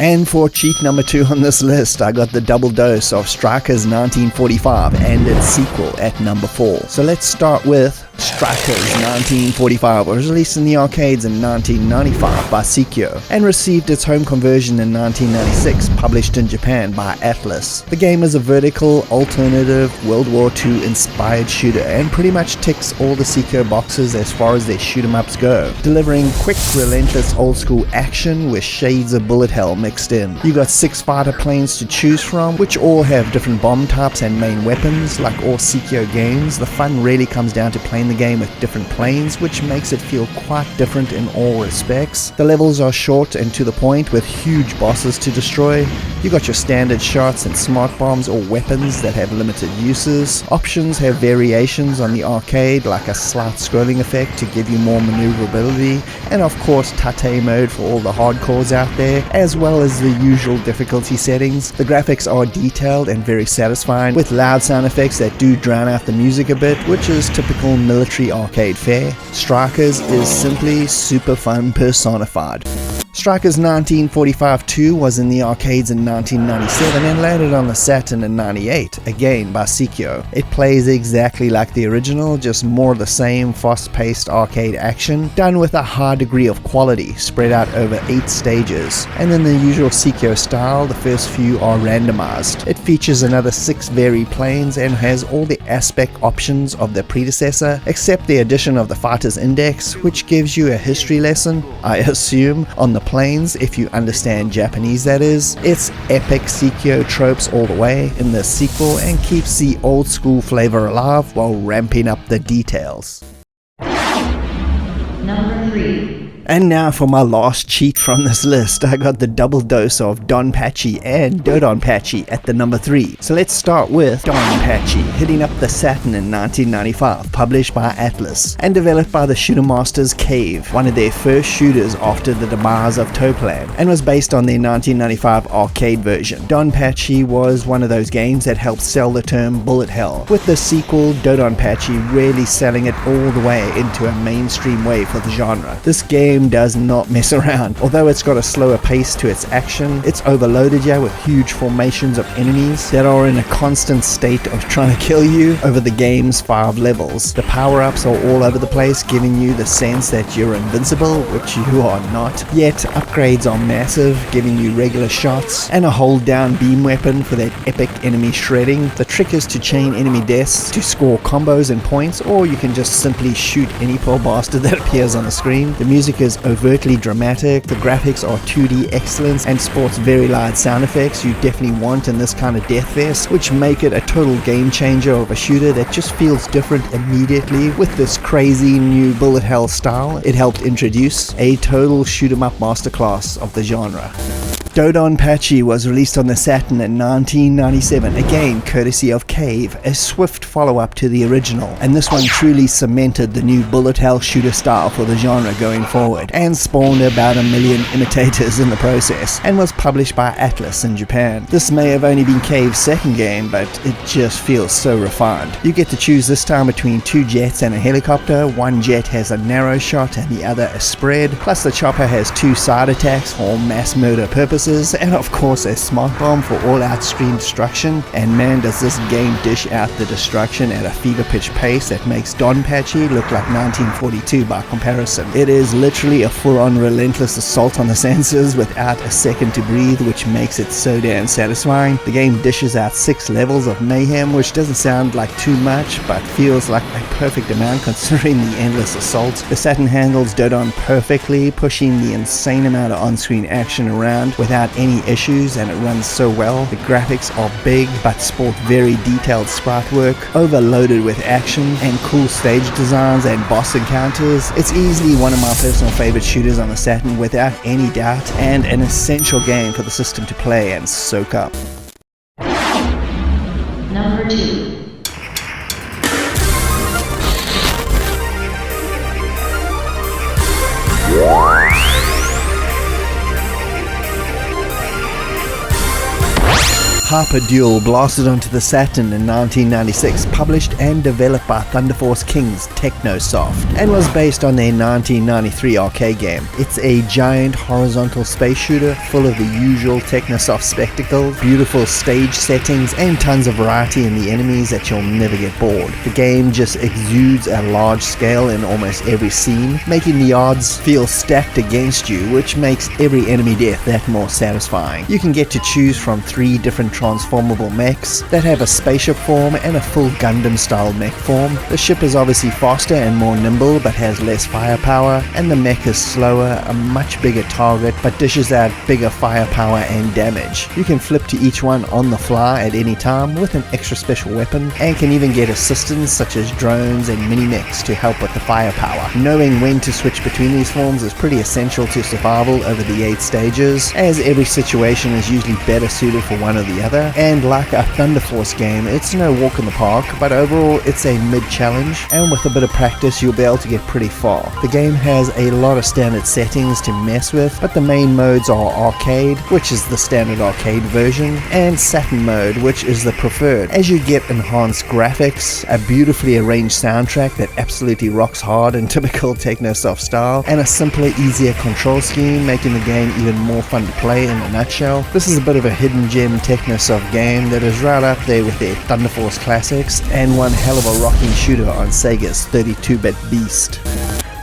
And for cheat number 2 on this list, I got the double dose of Strikers 1945 and its sequel at number 4. So let's start with Strikers 1945 was released in the arcades in 1995 by Sikyo and received its home conversion in 1996, published in Japan by Atlas. The game is a vertical, alternative, World War II inspired shooter and pretty much ticks all the Sikyo boxes as far as their shoot 'em ups go, delivering quick, relentless old school action with shades of bullet hell mixed in. You got 6 fighter planes to choose from, which all have different bomb types and main weapons. Like all Sikyo games, the fun really comes down to playing the game with different planes, which makes it feel quite different in all respects. The levels are short and to the point, with huge bosses to destroy. You got your standard shots and smart bombs or weapons that have limited uses. Options have variations on the arcade, like a slight scrolling effect to give you more maneuverability, and of course Tate mode for all the hardcores out there, as well as the usual difficulty settings. The graphics are detailed and very satisfying, with loud sound effects that do drown out the music a bit, which is typical military arcade fare. Strikers is simply super fun personified. Strikers 1945-2 was in the arcades in 1997 and landed on the Saturn in 98, again by Sikyo. It plays exactly like the original, just more of the same fast-paced arcade action, done with a high degree of quality, spread out over 8 stages. And in the usual Sikyo style, the first few are randomized. It features another 6 varied planes and has all the aspect options of the predecessor, except the addition of the Fighter's Index, which gives you a history lesson, I assume, on the planes, if you understand Japanese that is. It's epic Sikyo tropes all the way in the sequel and keeps the old school flavor alive while ramping up the details. Number 3. And now for my last cheat from this list, I got the double dose of Donpachi and Dodonpachi at the number 3. So let's start with Donpachi, hitting up the Saturn in 1995, published by Atlas, and developed by the Shooter Masters Cave, one of their first shooters after the demise of Toplan, and was based on their 1995 arcade version. Donpachi was one of those games that helped sell the term bullet hell, with the sequel Dodonpachi really selling it all the way into a mainstream way for the genre. This game game does not mess around. Although it's got a slower pace to its action, it's overloaded you with huge formations of enemies that are in a constant state of trying to kill you over the game's 5 levels. The power-ups are all over the place, giving you the sense that you're invincible, which you are not. Yet upgrades are massive, giving you regular shots and a hold down beam weapon for that epic enemy shredding. The trick is to chain enemy deaths to score combos and points, or you can just simply shoot any poor bastard that appears on the screen. The music is overtly dramatic, the graphics are 2D excellence, and sports very loud sound effects you definitely want in this kind of death fest, which make it a total game changer of a shooter that just feels different immediately. With this crazy new bullet hell style, it helped introduce a total shoot 'em up masterclass of the genre. Dodonpachi was released on the Saturn in 1997, again courtesy of Cave, a swift follow-up to the original, and this one truly cemented the new bullet hell shooter style for the genre going forward, and spawned about 1 million imitators in the process, and was published by Atlas in Japan. This may have only been Cave's second game, but it just feels so refined. You get to choose this time between 2 jets and a helicopter. One jet has a narrow shot and the other a spread, plus the chopper has 2 side attacks for mass murder purposes, and of course a smart bomb for all-out stream destruction. And man, does this game dish out the destruction at a fever-pitch pace that makes Donpachi look like 1942 by comparison. It is literally a full-on relentless assault on the senses without a second to breathe, which makes it so damn satisfying. The game dishes out 6 levels of mayhem, which doesn't sound like too much, but feels like a perfect amount considering the endless assault. The Saturn handles Dodon perfectly, pushing the insane amount of on-screen action around without any issues, and it runs so well. The graphics are big but sport very detailed sprite work, overloaded with action and cool stage designs and boss encounters. It's easily one of my personal favorite shooters on the Saturn without any doubt, and an essential game for the system to play and soak up. Number 2. Harper Duel blasted onto the Saturn in 1996, published and developed by Thunder Force Kings Technosoft, and was based on their 1993 arcade game. It's a giant horizontal space shooter full of the usual Technosoft spectacles, beautiful stage settings, and tons of variety in the enemies that you'll never get bored. The game just exudes a large scale in almost every scene, making the odds feel stacked against you, which makes every enemy death that more satisfying. You can get to choose from 3 different transformable mechs that have a spaceship form and a full Gundam style mech form. The ship is obviously faster and more nimble but has less firepower, and the mech is slower, a much bigger target but dishes out bigger firepower and damage. You can flip to each one on the fly at any time with an extra special weapon, and can even get assistance such as drones and mini mechs to help with the firepower. Knowing when to switch between these forms is pretty essential to survival over the 8 stages, as every situation is usually better suited for one or the other. And like a Thunder Force game, it's no walk in the park, but overall it's a mid-challenge, and with a bit of practice you'll be able to get pretty far. The game has a lot of standard settings to mess with, but the main modes are Arcade, which is the standard arcade version, and Saturn mode, which is the preferred, as you get enhanced graphics, a beautifully arranged soundtrack that absolutely rocks hard in typical Technosoft style, and a simpler, easier control scheme, making the game even more fun to play in a nutshell. This is a bit of a hidden gem Technosoft game that is right up there with their Thunder Force classics, and one hell of a rocking shooter on Sega's 32-bit beast.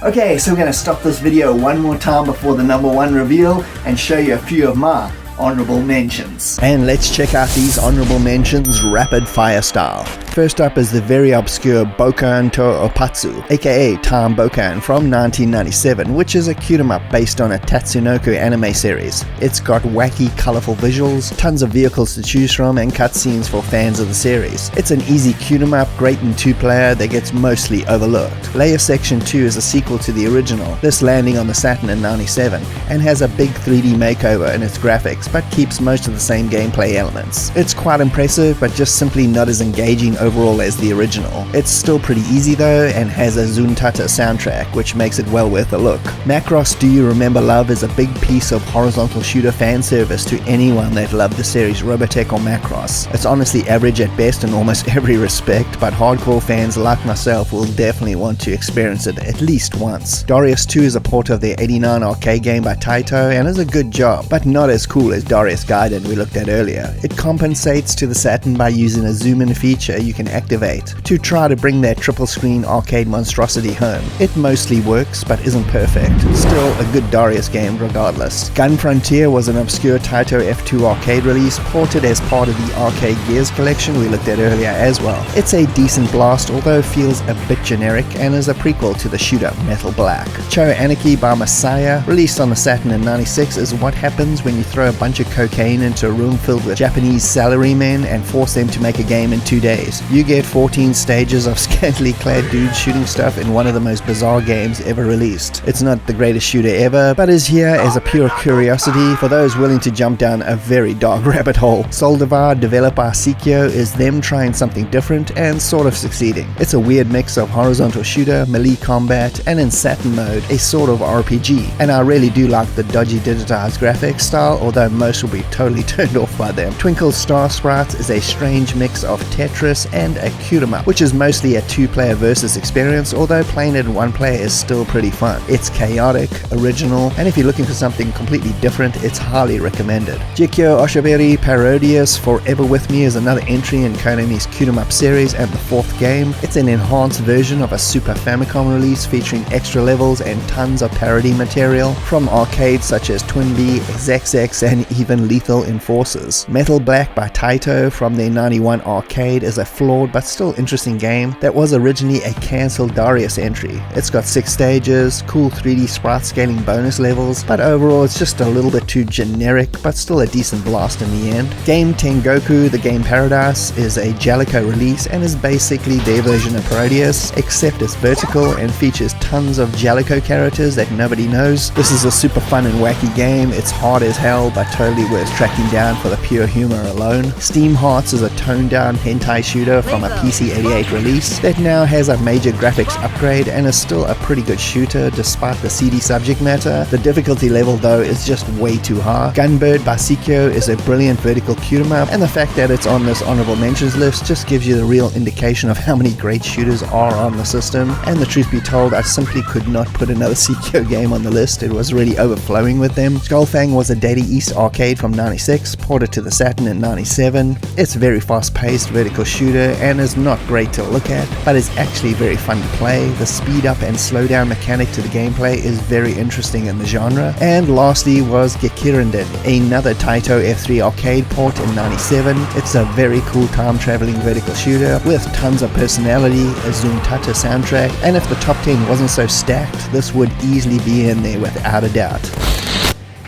Okay, so we're going to stop this video one more time before the number 1 reveal and show you a few of my honorable mentions. And let's check out these honorable mentions rapid fire style. First up is the very obscure Bokan to Opatsu, aka Time Bokan, from 1997, which is a shoot-'em-up based on a Tatsunoko anime series. It's got wacky, colourful visuals, tons of vehicles to choose from, and cutscenes for fans of the series. It's an easy shoot-'em-up, great in 2-player, that gets mostly overlooked. Layer Section 2 is a sequel to the original, this landing on the Saturn in 97, and has a big 3D makeover in its graphics, graphics, but keeps most of the same gameplay elements. It's quite impressive, but just simply not as engaging overall as the original. It's still pretty easy though, and has a Zuntata soundtrack, which makes it well worth a look. Macross Do You Remember Love is a big piece of horizontal shooter fan service to anyone that loved the series Robotech or Macross. It's honestly average at best in almost every respect, but hardcore fans like myself will definitely want to experience it at least once. Darius 2 is a port of their '89 arcade game by Taito and is a good job, but not as cool as Darius Gaiden we looked at earlier. It compensates to the Saturn by using a zoom-in feature you can activate to try to bring that triple screen arcade monstrosity home. It mostly works, but isn't perfect. Still a good Darius game regardless. Gun Frontier was an obscure Taito F2 arcade release ported as part of the Arcade Gears collection we looked at earlier as well. It's a decent blast, although feels a bit generic, and is a prequel to the shooter Metal Black. Cho Anarchy by Messiah, released on the Saturn in '96, is what happens when you throw a bunch of cocaine into a room filled with Japanese salarymen and force them to make a game in 2 days. You get 14 stages of scantily clad dudes shooting stuff in one of the most bizarre games ever released. It's not the greatest shooter ever, but is here as a pure curiosity for those willing to jump down a very dark rabbit hole. Soldivar, developed by Sikyo, is them trying something different and sort of succeeding. It's a weird mix of horizontal shooter, melee combat, and in Saturn mode, a sort of RPG. And I really do like the dodgy digitized graphics style, although most will be totally turned off by them. Twinkle's Star Sprites is a strange mix of Tetris and a Q-em-up, which is mostly a two-player versus experience, although playing it in one player is still pretty fun. It's chaotic, original, and if you're looking for something completely different, it's highly recommended. Jikyo Oshaberi Parodius Forever With Me is another entry in Konami's Q-em-up series and the fourth game. It's an enhanced version of a Super Famicom release featuring extra levels and tons of parody material from arcades such as Twinbee, XXX, and even Lethal Enforcers. Metal Black by Taito from their '91 arcade is a flawed but still interesting game that was originally a cancelled Darius entry. It's got 6 stages, cool 3D sprite scaling bonus levels, but overall it's just a little bit too generic, but still a decent blast in the end. Game Tengoku, The Game Paradise, is a Jalico release and is basically their version of Parodius, except it's vertical and features tons of Jalico characters that nobody knows. This is a super fun and wacky game. It's hard as hell, but totally worth tracking down for the pure humor alone. Steam Hearts is a toned down hentai shooter from a PC-88 release that now has a major graphics upgrade and is still a pretty good shooter despite the seedy subject matter. The difficulty level though is just way too high. Gunbird by Sikyo is a brilliant vertical Q-em-up, and the fact that it's on this honorable mentions list just gives you the real indication of how many great shooters are on the system. And the truth be told, I simply could not put another Sikyo game on the list. It was really overflowing with them. Skullfang was a Data East arcade from '96, ported to the Saturn in '97. It's a very fast-paced vertical shooter and is not great to look at, but is actually very fun to play. The speed up and slow down mechanic to the gameplay is very interesting in the genre. And lastly was Gekiranden, another Taito F3 arcade port in '97. It's a very cool time-traveling vertical shooter with tons of personality, a Zuntata soundtrack, and if the top 10 wasn't so stacked, this would easily be in there without a doubt.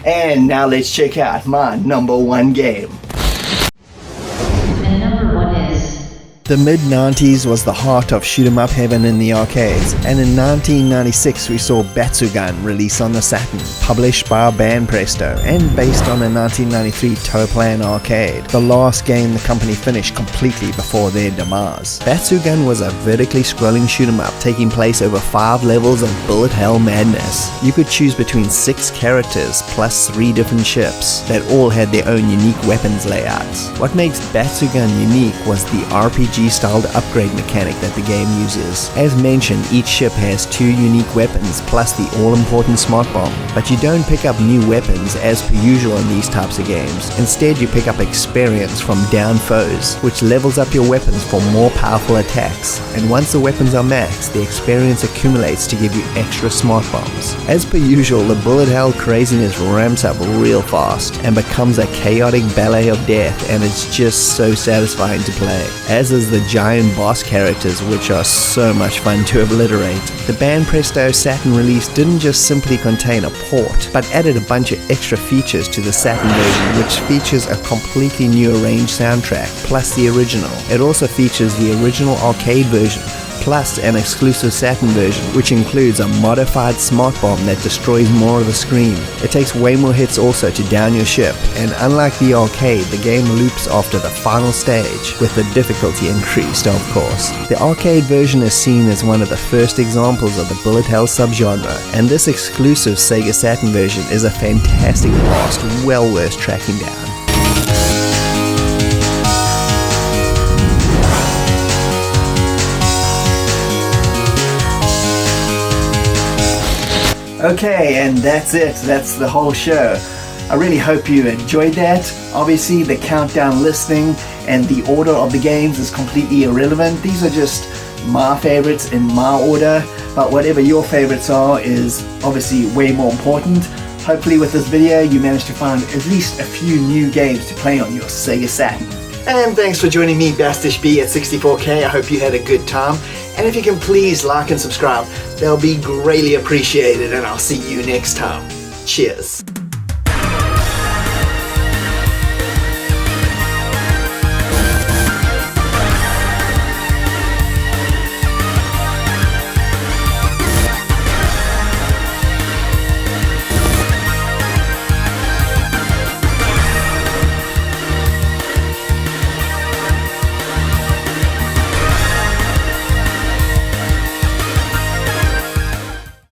And now let's check out my number 1 game. And number 1 is... The mid-90s was the heart of shoot-em-up heaven in the arcades, and in 1996 we saw Batsugan release on the Saturn, published by Banpresto and based on a 1993 Toaplan arcade, the last game the company finished completely before their demise. Batsugan was a vertically scrolling shoot-em-up taking place over 5 levels of bullet hell madness. You could choose between 6 characters plus 3 different ships that all had their own unique weapons layouts. What makes Batsugan unique was the RPG-styled upgrade mechanic that the game uses. As mentioned, each ship has 2 unique weapons plus the all-important smart bomb, but you don't pick up new weapons as per usual in these types of games. Instead, you pick up experience from down foes, which levels up your weapons for more powerful attacks, and once the weapons are maxed, the experience accumulates to give you extra smart bombs. As per usual, the bullet hell craziness ramps up real fast and becomes a chaotic ballet of death, and it's just so satisfying to play, as is the giant boss characters, which are so much fun to obliterate. The Banpresto Saturn release didn't just simply contain a port, but added a bunch of extra features to the Saturn version, which features a completely new arranged soundtrack, plus the original. It also features the original arcade version, plus an exclusive Saturn version, which includes a modified smart bomb that destroys more of the screen. It takes way more hits also to down your ship, and unlike the arcade, the game loops after the final stage, with the difficulty increased, of course. The arcade version is seen as one of the first examples of the bullet hell subgenre, and this exclusive Sega Saturn version is a fantastic blast, well worth tracking down. Okay, and that's it. That's the whole show. I really hope you enjoyed that. Obviously, the countdown listing and the order of the games is completely irrelevant. These are just my favorites in my order, but whatever your favorites are is obviously way more important. Hopefully with this video you managed to find at least a few new games to play on your Sega Saturn. And thanks for joining me, Bastish B at 64K. I hope you had a good time. And if you can please like and subscribe, they'll be greatly appreciated, and I'll see you next time. Cheers.